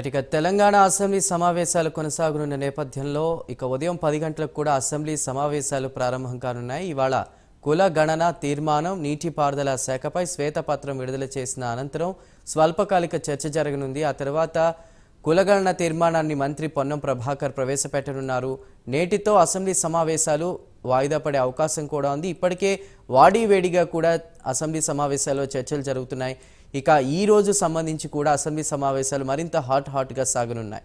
ఇక తెలంగాణ అసెంబ్లీ సమావేశాలు కొనసాగనున్న నేపథ్యంలో ఉదయం 10 గంటలకు కూడా అసెంబ్లీ సమావేశాలు ప్రారంభం కానున్నాయి. ఇవాళ కుల గణన తీర్మానం నీటిపారుదల శాఖపై శ్వేతపత్రం విడుదల చేసిన అనంతరం స్వల్పకాలిక చర్చ జరగనుంది. ఆ తర్వాత కులగణన తీర్మానాన్ని మంత్రి పొన్నం ప్రభాకర్ ప్రవేశపెట్టనున్నారు. నేటితో అసెంబ్లీ సమావేశాలు వాయిదా పడే అవకాశం కూడా ఉంది. ఇప్పటికే వాడివేడిగా కూడా అసెంబ్లీ సమావేశాల్లో చర్చలు జరుగుతున్నాయి. ఇక ఈ రోజు సంబంధించి కూడా అసెంబ్లీ సమావేశాలు మరింత హాట్గా సాగనున్నాయి.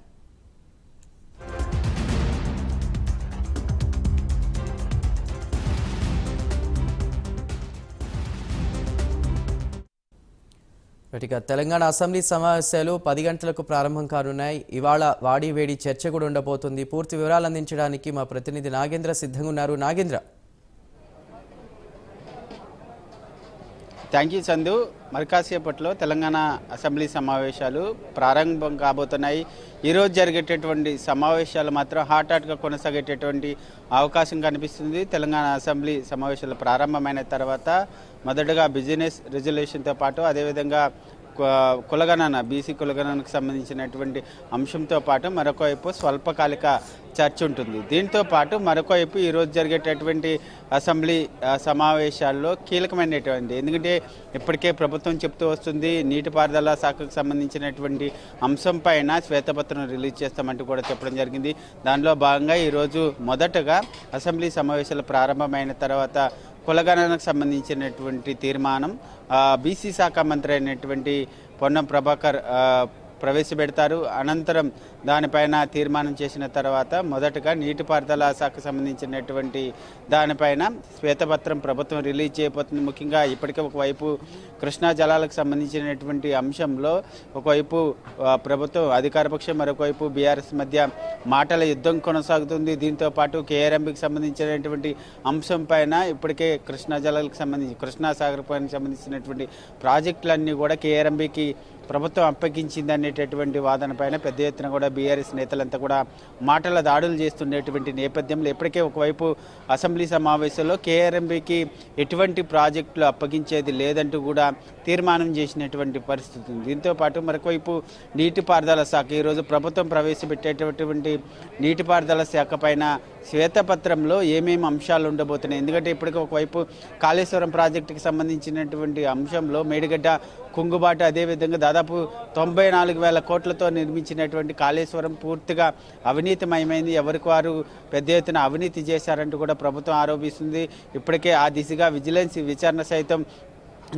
ఇక తెలంగాణ అసెంబ్లీ సమావేశాలు 10 గంటలకు ప్రారంభం కానున్నాయి. ఇవాళ వాడివేడి చర్చ కూడా ఉండబోతుంది. పూర్తి వివరాలు అందించడానికి మా ప్రతినిధి నాగేంద్ర సిద్ధంగా ఉన్నారు. Nagendra, thank you Sandhu. మరి కాసేపట్లో తెలంగాణ అసెంబ్లీ సమావేశాలు ప్రారంభం కాబోతున్నాయి. ఈరోజు జరిగేటటువంటి సమావేశాలు మాత్రం హాట్గా కొనసాగేటటువంటి అవకాశం కనిపిస్తుంది. తెలంగాణ అసెంబ్లీ సమావేశాలు ప్రారంభమైన తర్వాత మొదటగా బిజినెస్ రెజల్యూషన్తో పాటు అదేవిధంగా కులగణన బీసీ కులగణనకు సంబంధించినటువంటి అంశంతో పాటు మరొక వైపు స్వల్పకాలిక చర్చ ఉంటుంది. దీంతో పాటు మరొక వైపు ఈరోజు జరిగేటటువంటి అసెంబ్లీ సమావేశాల్లో కీలకమైనటువంటి, ఎందుకంటే ఇప్పటికే ప్రభుత్వం చెప్తూ వస్తుంది నీటిపారుదల శాఖకు సంబంధించినటువంటి అంశం పైన శ్వేతపత్రం రిలీజ్ చేస్తామంటూ కూడా చెప్పడం జరిగింది. దానిలో భాగంగా ఈరోజు మొదటగా అసెంబ్లీ సమావేశాలు ప్రారంభమైన తర్వాత కులగణనకు సంబంధించినటువంటి తీర్మానం బీసీ శాఖ మంత్రి అయినటువంటి పొన్నం ప్రభాకర్ ప్రవేశపెడతారు. అనంతరం దానిపైన తీర్మానం చేసిన తర్వాత మొదటగా నీటిపారుదల శాఖకు సంబంధించినటువంటి దానిపైన శ్వేతపత్రం ప్రభుత్వం రిలీజ్ చేయబోతుంది. ముఖ్యంగా ఇప్పటికే ఒకవైపు కృష్ణా జలాలకు సంబంధించినటువంటి అంశంలో ఒకవైపు ప్రభుత్వం అధికారపక్షం, మరొకవైపు బీఆర్ఎస్ మధ్య మాటల యుద్ధం కొనసాగుతుంది. దీంతో పాటు కేఆర్ఎంబీకి సంబంధించినటువంటి అంశం పైన ఇప్పటికే కృష్ణా జలాలకు సంబంధించి కృష్ణా సాగర్ పైన సంబంధించినటువంటి ప్రాజెక్టులన్నీ కూడా కేఆర్ఎంబీకి ప్రభుత్వం అప్పగించింది అనేటటువంటి వాదన పైన పెద్ద ఎత్తున కూడా బీఆర్ఎస్ నేతలంతా కూడా మాటల దాడులు చేస్తుండేటువంటి నేపథ్యంలో ఇప్పటికే ఒకవైపు అసెంబ్లీ సమావేశంలో కేఆర్ఎంబీకి ఎటువంటి ప్రాజెక్టులు అప్పగించేది లేదంటూ కూడా తీర్మానం చేసినటువంటి పరిస్థితి ఉంది. దీంతో పాటు మరొకవైపు నీటిపారుదల శాఖ ఈరోజు ప్రభుత్వం ప్రవేశపెట్టేటటువంటి నీటిపారుదల శాఖ పైన శ్వేతపత్రంలో ఏమేమి అంశాలు ఉండబోతున్నాయి. ఎందుకంటే ఇప్పటికీ ఒకవైపు కాళేశ్వరం ప్రాజెక్టుకి సంబంధించినటువంటి అంశంలో మేడిగడ్డ కుంగుబాటు, అదేవిధంగా దాదాపు 94,000 కోట్లతో నిర్మించినటువంటి కాళేశ్వరం పూర్తిగా అవినీతిమయమైంది, ఎవరికి వారు పెద్ద ఎత్తున అవినీతి చేశారంటూ కూడా ప్రభుత్వం ఆరోపిస్తుంది. ఇప్పటికే ఆ దిశగా విజిలెన్స్ విచారణ సైతం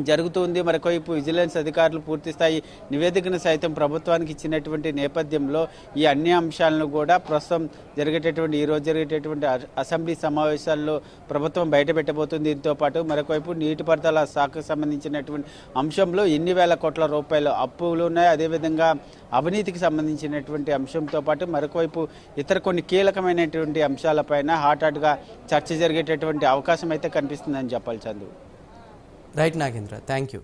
జరుగుతుంది. మరొకవైపు విజిలెన్స్ అధికారులు పూర్తిస్థాయి నివేదికను సైతం ప్రభుత్వానికి ఇచ్చినటువంటి నేపథ్యంలో ఈ అన్ని అంశాలను కూడా ప్రస్తుతం ఈరోజు జరిగేటటువంటి అసెంబ్లీ సమావేశాల్లో ప్రభుత్వం బయటపెట్టబోతుంది. దీంతో పాటు మరొకవైపు నీటిపారుదల శాఖకు సంబంధించినటువంటి అంశంలో ఎన్ని వేల కోట్ల రూపాయలు అప్పులు ఉన్నాయి, అదేవిధంగా అవినీతికి సంబంధించినటువంటి అంశంతో పాటు మరొకవైపు ఇతర కొన్ని కీలకమైనటువంటి అంశాలపైన హాట్గా చర్చ జరిగేటటువంటి అవకాశం అయితే కనిపిస్తుందని చెప్పాలి Chandu. Right Nagendra, thank you.